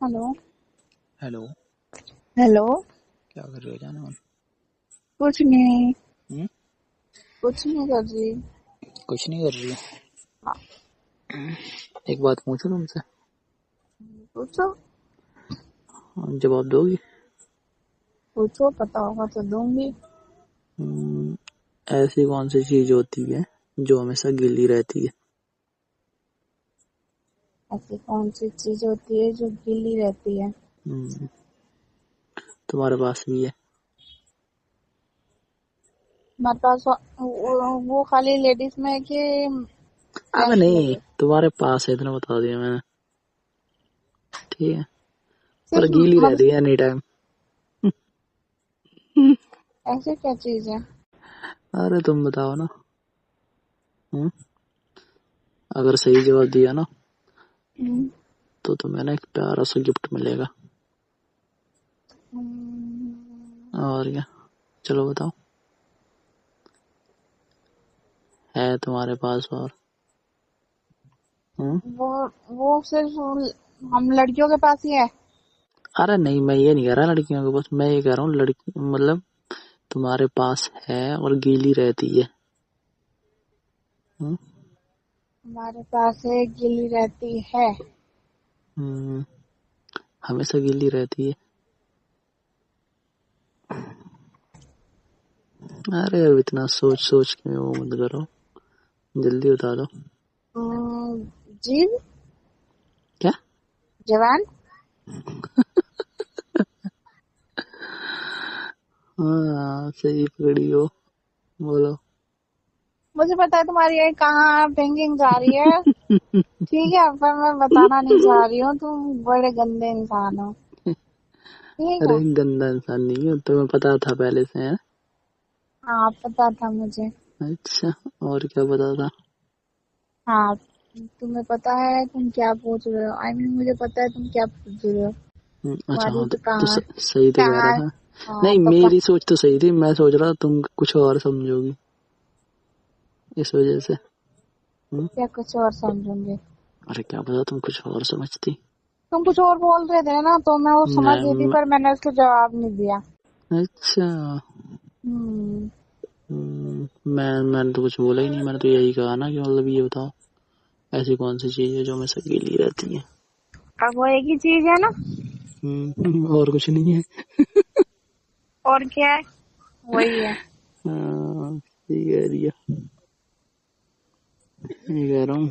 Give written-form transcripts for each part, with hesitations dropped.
Hello. Hello. Hello. क्या कर रहे हो जानवर? कुछ नहीं। हम्म? कुछ नहीं कर रही। कुछ नहीं कर रही हो? हाँ, एक बात पूछूं तुमसे? पूछो। जवाब दोगी? पूछो, पता होगा तो दूंगी। ऐसी कौन सी चीज होती है जो हमेशा गीली रहती है? ऐसी कौन सी चीज होती है जो गीली रहती है? हम्म, तुम्हारे पास भी है। हमारे पास वो खाली लेडीज में है कि अब जेंट्स में नहीं, भी? तुम्हारे पास है, इतना बता दिया मैंने। ठीक है, पर सिर्फ गीली मतलब रहती है एनी टाइम। ऐसी क्या चीज है? अरे तुम बताओ ना। हम्म? अगर सही जवाब दिया ना हम्म, तो तुम्हें ना एक प्यारा सा गिफ्ट मिलेगा। और क्या? चलो बताओ। है तुम्हारे पास और? हम्म? वो सिर्फ हम लड़कियों के पास ही है। अरे नहीं, मैं ये नहीं कह रहा लड़कियों के पास, मैं ये कह रहा हूँ लड़की मतलब तुम्हारे पास है और गीली रहती है। हम्म? हमारे पास है, गीली रहती है। हम्म, हमेशा गीली रहती है। अरे अब इतना सोच सोच के वो मत करो, जल्दी बता दो। जीव। क्या? जवान। हाँ, सही पकड़ी हो। बोलो। मुझे पता है तुम्हारी ये कहाँ थिंकिंग जा रही है। ठीक है, पर मैं बताना नहीं चाह रही हूँ, तुम बड़े गंदे इंसान हो। ठीक अरे है। गंदा इंसान नहीं है, तुम्हें पता था पहले से है? हाँ, पता था मुझे। अच्छा, और क्या पता था? हाँ, तुम्हें पता है तुम क्या पूछ रहे हो। आई मीन मुझे पता है तुम क्या पूछ रहे हो। अच्छा तुम्हारी हाँ, तो तो कहाँ सही तो कह कहाँ। रहा था। हाँ नहीं, तो मेरी सोच तो सही थी, मैं सोच रहा था तुम कुछ और समझोगी, इस वजह से। क्या कुछ और समझूंगी? अरे क्या पता तुम कुछ और समझती। तुम कुछ और बोल रहे थे ना, तो मैं वो समझ गई थी, मैं, पर मैंने उसको जवाब नहीं दिया। अच्छा। हम्म। मैंने तो कुछ बोला ही नहीं, मैंने तो यही कहा ना कि मतलब ये बताओ ऐसी कौन सी चीज है जो हमेशा गीली रहती है। अब वो एक ही चीज है ना। और कुछ नहीं है। और क्या है? वही है। हाँ, सही कह रही है। ये कह रहा हूँ,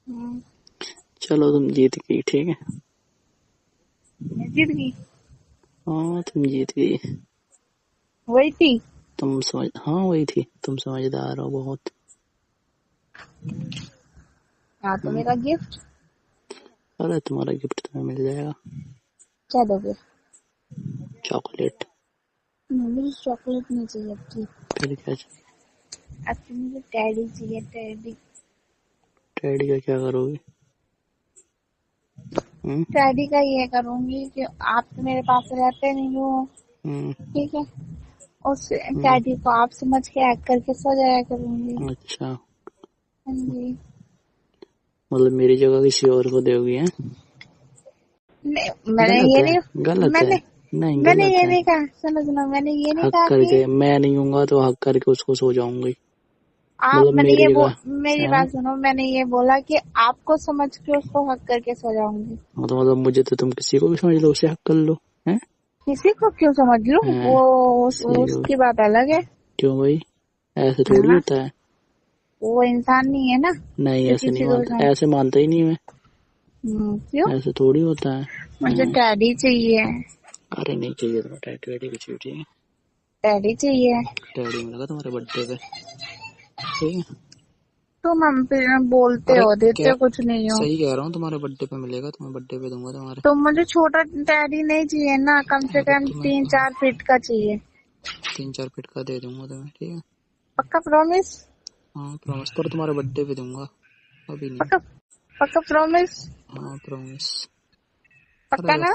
हम्म, चलो तुम जीत गई, ठीक है। मैं जीत गई। हाँ, तुम जीत गई। वही थी। तुम समझ, हाँ वही थी, तुम समझदार हो बहुत। हाँ, तो हम्म, मेरा गिफ्ट अरे तुम्हारा गिफ्ट तुम्हें मिल जाएगा। क्या दोगे? चॉकलेट। मुझे चॉकलेट नहीं चाहिए थी। फिर क्या चाहिए? अब तो मुझे टेडी चाहिए, टेडी। डैडी का क्या करोगे? हम्म? टेडी का ये करूंगी कि आप तो मेरे पास रहते नहीं हो। हम्म। ठीक है। उस हम्म, टेडी को आप समझ के हैक करके सो जाया करूंगी। अच्छा, हाँ जी। मतलब मेरी जगह किसी और को दोगी है? नहीं, मैंने गलत ये है, नहीं। गलत है। मैंने नहीं, मैंने गलत ये है। नहीं कहा, सुनो सुनो, मैंने ये नहीं हक कहा कि करके मैं नहीं हूँगा तो हक करके उसको सो जाऊंगी। आप। मतलब मैंने मेरी ये जगह मेरी है ना। बात सुनो, मैंने ये बोला कि आपको समझ के उसको हक करके सो जाऊंगी। हाँ, तो मतलब मुझे तो तुम किसी को भी समझ लो, उसे हक कर लो है। किसी को क्यों समझ लूं, हाँ, वो सही हो। उसकी बात अलग है। क्यों भाई? ऐसे थोड़ी हाँ, होता है। वो इंसान नहीं है ना, नहीं, जो ऐसे नहीं किसी को भी मानता, ऐसे मानता ही नहीं मैं। क्यों? ऐसे थोड़ी होता है। मुझे टैडी चाहिए। अरे नहीं चाहिए तुम्हें टैटू वैटू कुछ भी, ठीक है। टैडी चाहिए। टैडी मिलेगा तुम्हारे बर्थडे पे, ठीक है। तुम हम पे बोलते अरे हो, क्या, देते कुछ नहीं हो। सही कह रहा हूँ, तुम्हारे बर्थडे पे मिलेगा, तुम्हें बर्थडे पे दूंगा तुम्हारे। तो मुझे छोटा टैडी नहीं चाहिए ना, कम से अरे कम तुम्हें 3-4 फीट का चाहिए। 3-4 फीट का दे दूंगा तुम्हें, ठीक है। पक्का प्रॉमिस? हाँ प्रॉमिस, पर तुम्हारे बर्थडे पे दूंगा, अभी नहीं। पक्का? पक्का प्रॉमिस? हाँ प्रॉमिस। अरे पक्का ना?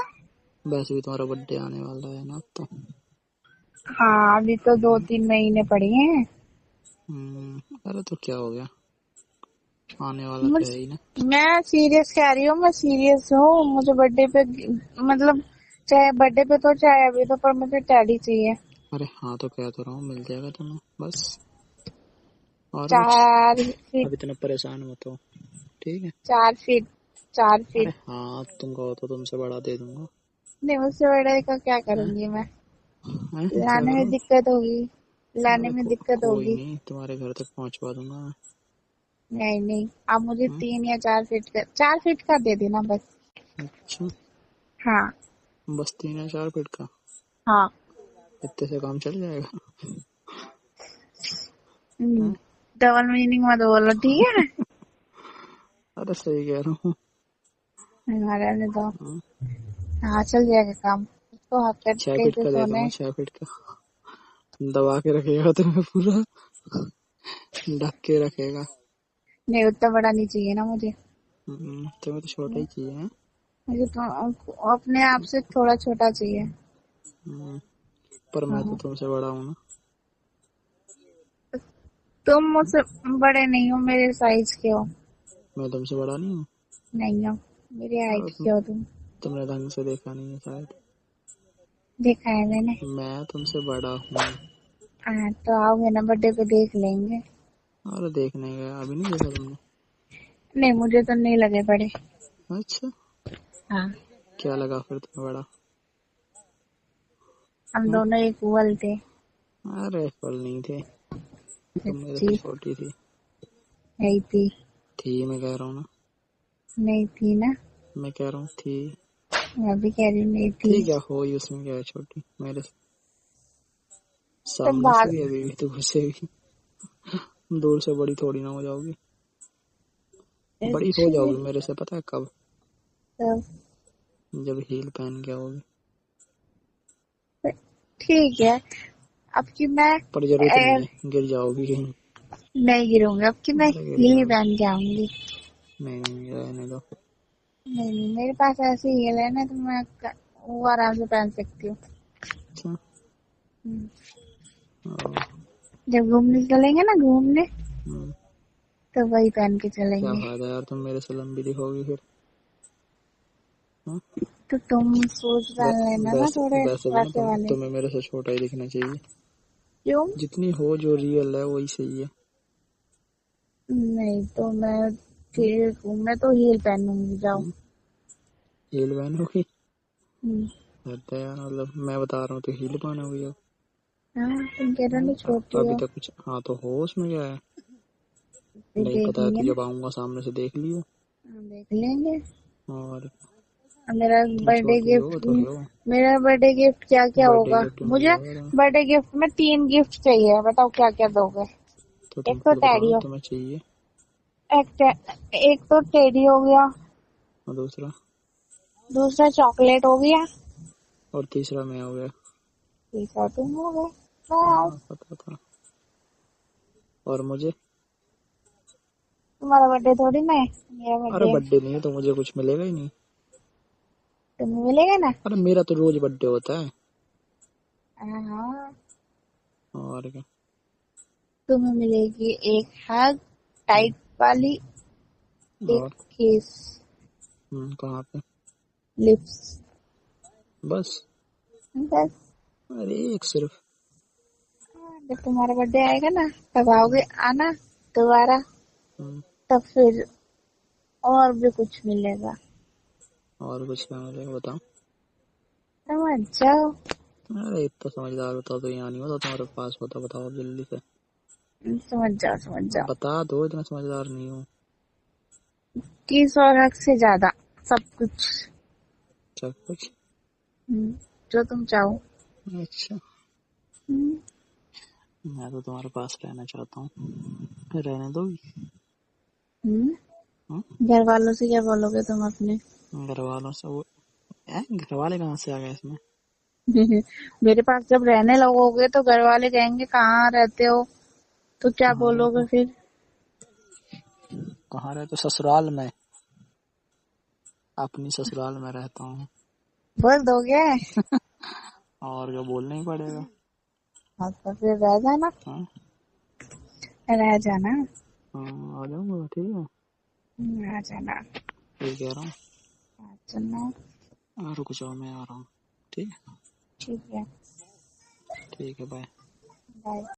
वैसे भी तुम्हारा बर्थडे आने वाला है ना तो। हाँ, अभी तो 2-3 महीने पड़े हैं। अरे तो क्या हो गया? आने वाला तो है ही ना। मैं सीरियस कह रही हूँ, मैं सीरियस हूँ। मुझे बर्थडे पे मतलब चाहे बर्थडे पे तो चाहे अभी तो, पर मुझे टेडी चाहिए। अरे हाँ तो कह तो रहा हूँ मिल जाएगा तुम्हें, बस और कुछ। 4 फीट। अब इतना परेशान मत हो, ठीक है। 4 फीट। 4 फीट। अरे हाँ तुम कहो तो तुमसे बड़ा दे दूंगा। नहीं, उससे बड़े का क्या हैं? करूंगी मैं? हैं? क्या लाने में करो? दिक्कत होगी। लाने अरे में दिक्कत कोई होगी। नहीं, तुम्हारे घर तक पहुंचवा दूंगा मैं। नहीं नहीं, आप मुझे हैं? 3 या 4 फीट का, 4 फीट का दे देना बस। अच्छा, हाँ। बस 3 या 4 फीट का? हाँ। इतने से काम चल जाएगा? हैं? डबल मीनिंग मत बोलो, ठीक है? अरे सही कह रहा हूँ। रहने दो। हाँ, हाँ, चल जाएगा काम। उसको हाथ कर 6 फीट कैसे का दे सोने। दूंगा, 6 फीट का। दबा के रखेगा तुम्हें पूरा, ढक के रखेगा। नहीं, उतना बड़ा नहीं चाहिए ना मुझे। तुम्हें तो छोटा ही चाहिए है। मुझे तो अपने आप से थोड़ा छोटा चाहिए। पर मैं तो हाँ। तुमसे बड़ा हूँ ना। तुम मुझसे बड़े नहीं हो, मेरे साइज के हो। मैं तुमसे बड़ा नहीं हूँ? नहीं हो। मेरे हाइट के हो तुम। तुमने ढंग से देखा नहीं है शायद। देखा है मैंने। मैं तुमसे बड़ा हूँ। हाँ, तो आओगे ना बर्थडे पे, देख लेंगे। अरे देखने गया, अभी नहीं देखा तुमने? नहीं, मुझे तो नहीं लगे बड़े। अच्छा, हाँ। क्या लगा फिर तुम्हें बड़ा? हम हाँ? दोनों इक्वल थे। अरे फल नहीं थे, तुम मेरे से सच्ची। छोटी थी। नहीं थी। मैं कह रहा हूँ ना। नहीं थी ना। मैं कह रहा हूँ थी। मैं भी कह रही हूँ नहीं थी। ठीक है, हो ही, उसमें क्या है छोटी मेरे से? तुम सामने से भाग। भी अभी भी तो गुस्से भी, दूर से बड़ी थोड़ी ना हो जाओगी। बड़ी हो अच्छी। जाओगी मेरे से, पता है कब? तो जब हील पहन के आओगी। ठीक है। अब की मैं पर जरूरत नहीं है, गिर जाओगी कहीं। नहीं गिरूंगी। अब की मैं अरे गिर हील जाओगी। पहन के आऊंगी। नहीं नहीं, रहने दो। नहीं नहीं, मेरे पास ऐसी हील है ना, तो मैं वो आराम से पहन सकती हूँ। अच्छा। हम्म। ओ, जब घूमने चलेंगे ना, घूमने, हम्म, तो वही पहन के क्या चलेंगे। फायदा यार, तुम मेरे से लंबी दिखोगी फिर। हाँ? तो तुम शूज पहन लेना ना, वैसे थोड़े वैसे भी ना वैसे वाले। तुम्हें मेरे से छोटा ही दिखना चाहिए। क्यों? जितनी हो, जो रियल है वही सही है। नहीं तो मैं हम्म, ठीक हूँ, मैं तो हील पहनूंगी, जाओ। हम्म, हील पहनोगी? हम्म। रहता है यार, मतलब मैं बता रहा हूँ तो हील पहनोगी अब? हाँ, तुम कह रहे हो ना छोटी अभी हो। तक कुछ, हाँ तो हो, उसमें क्या है? फिर नहीं पता है देखेंगे तो ना। जब आऊंगा सामने से देख लियो। हाँ, देख लेंगे। और अब मेरा तुम बर्थडे छोटी हो गिफ्ट। तो हो। मेरा बर्थडे गिफ्ट क्या क्या बर्थडे होगा गिफ्ट मिल मुझे? जाएगा तुम्हें। बर्थडे गिफ्ट में 3 गिफ्ट चाहिए, बताओ क्या क्या दोगे? तो एक तुम तो खुद बताओ टेडी ना हो। तुम्हें चाहिए। एक तो टेडी हो गया। और दूसरा? दूसरा चॉकलेट हो गया। और तीसरा मैं हो गया। तीसरा तुम हो गए। हाँ बस। पता था। और मुझे? तुम्हारा बर्थडे थोड़ी ना है, मेरा अरे बर्थडे है। बर्थडे नहीं है तो मुझे कुछ मिलेगा ही नहीं। तुम्हें मिलेगा ना। अरे मेरा तो रोज बर्थडे होता है। हाँ। और क्या? तुम्हें मिलेगी एक हग, टाइट वाली, एक और किस, कहाँ पे? लिप्स। बस? बस। अरे एक सिर्फ? जब तुम्हारा बर्थडे आएगा ना, तब आओगे आना दोबारा। हम्म, तब फिर और भी कुछ मिलेगा। और कुछ क्या मिलेगा बताओ? समझ जाओ। अरे इतना समझदार बताओ तो यहाँ नहीं होता तुम्हारे पास होता, बताओ जल्दी से। समझ जाओ, समझ अब जाओ। बता दो, इतना समझदार नहीं हूँ। किस और हक से ज्यादा सब कुछ। सब कुछ? जो तुम चाहो। अच्छा, हम्म। मैं तो तुम्हारे पास रहना चाहता हूँ, रहने दोगी? घर वालों से क्या बोलोगे तुम अपने? घर वालों से वो, घर वाले कहाँ से आ गए इसमें? मेरे पास जब रहने लगोगे तो घर वाले कहेंगे कहाँ रहते हो, तो क्या कहाँ रहते बोलोगे हो? फिर? कहाँ रहते हो? ससुराल में। अपनी ससुराल में रहता हूँ। बोल दोगे? और क्या, बोलना ही पड़ेगा। हाँ, तो फिर रह जाना। हाँ, रह जाना। हाँ, आ जाऊंगा, ठीक है। आ जाना, ये कह रहा हूँ। आ जाना। रुक जाओ, मैं आ रहा हूँ। ठीक है, ठीक है, ठीक है, बाय। बाय।